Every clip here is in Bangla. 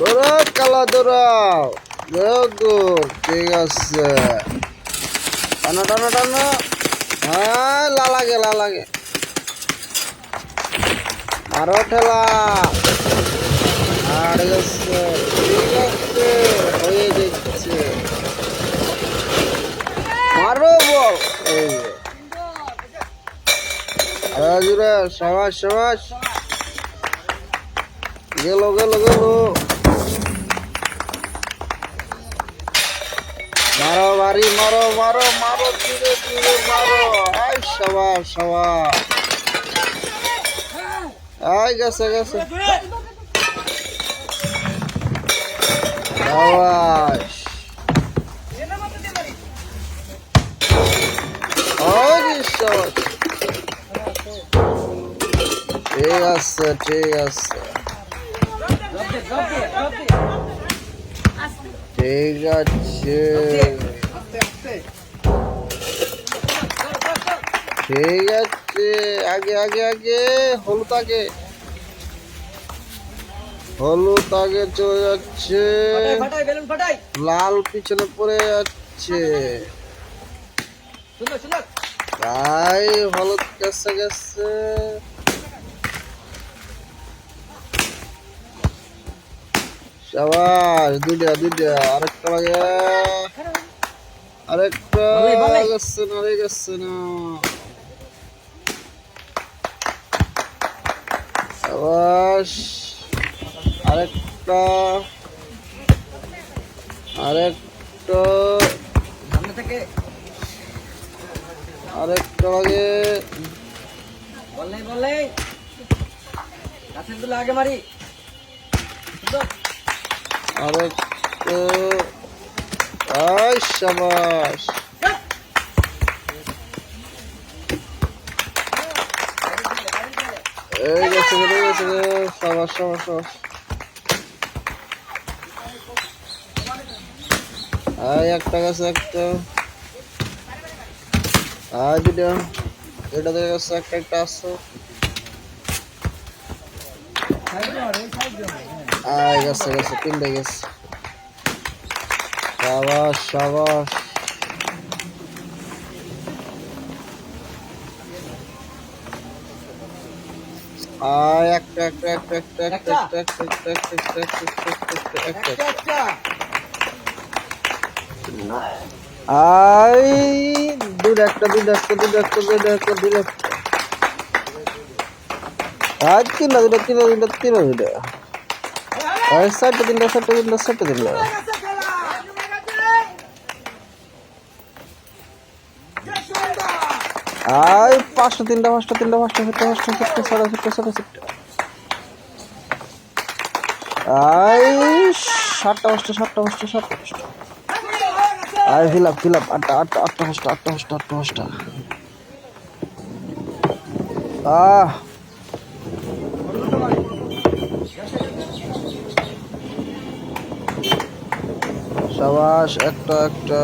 দৌড়াও কালা দৌড়াও, গুড, ঠিক আছে। টানো টানো টানো, হ্যাঁ লাগে লাগে, আরো ঠেলা, আর গেছে, ঠিক আছে, হয়ে যাচ্ছে, মারো বল, এই জুড়ে, সাবাস সাবাস, গেল গেল গেল, মারো বাড়ি, মারো মারো মারো, ধীরে ধীরে মারো, আই সাবাস সাবাস, আই গেছে গেছে, সাবাস, ওই সাবাস, ঠিক আছে ঠিক আছে ঠিক আছে ঠিক আছে, আগে আগে আগে, হলুদ আগে, হলুদ আগে চলে যাচ্ছে, লাল পিছনে পড়ে যাচ্ছে, তাই হলুদ গেছে গেছে, সাবাস, দুইটা দুইটা, আরেকটা লাগে, আরেকটা গেছে না রে, গেছে না, সাবাস, আরেকটা আরেকটা আরেকটা লাগে, আগে মারি, আরেকটা, আই সাবাস, এই গেছে সাবাস সাবাস সাবাস, আই একটা গেছে, একটা, আই দুটা, এটা দিয়ে গেছে, একটা একটা আসছে, আই গেছে গেছে, তিনটে গেছে, সাবাস সাবাস, আয় একটা একটা একটা একটা একটা একটা একটা একটা একটা একটা একটা একটা, আই দুটো একটা দুটো একটা দুটো একটা দুটো একটা দুটো একটা, আজ তিনটা দুটো তিনটা দুটো তিনটা দুটো, আর চারটে তিনটা চারটে তিনটা চারটে তিনটা, আই পাঁচটা তিনটা পাঁচটা তিনটা পাঁচটা চারটে পাঁচটা চারটে সাড়ে চারটে সাড়ে চারটে, আই সাতটা পাঁচটা সাতটা পাঁচটা সাতটা পাঁচটা, আই ফিল আপ আটটা আটটা আটটা পাঁচটা আটটা পাঁচটা আটটা পাঁচটা, সাবাস, একটা একটা,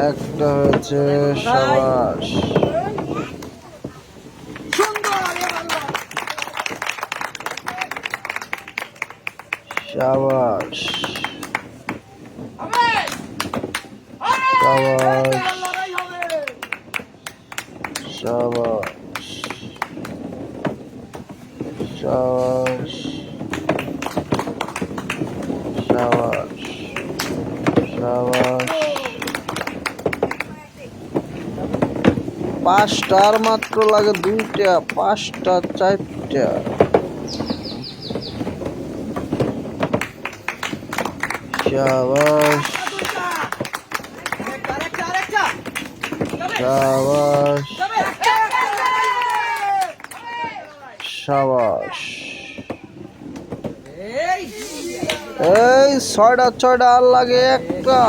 একটা হয়েছে, সাবাস, সাবাস সাবাস সাবাস সাবাস সাবাস সাবাস, পাঁচটার মাত্র লাগে দুইটা, পাঁচটা চারটা, সাবাস সাবাস সাবাস, এই ছয়টা ছয়টা, আর লাগে একটা,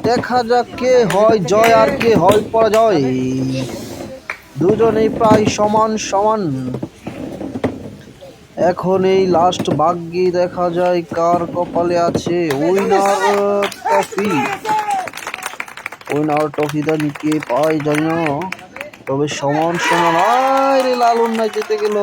দেখা যাক কে হয় জয় আর কে হয় পরাজয়, দুজনেই প্রায় সমান সমান, এখন এই লাস্ট ভাগ্যে দেখা যায় কার কপালে আছে উইনার ট্রফি, উইনার ট্রফিটা কে পায় জানো? তবে সমান সমান, আয় রে লালন না জিতে গেল।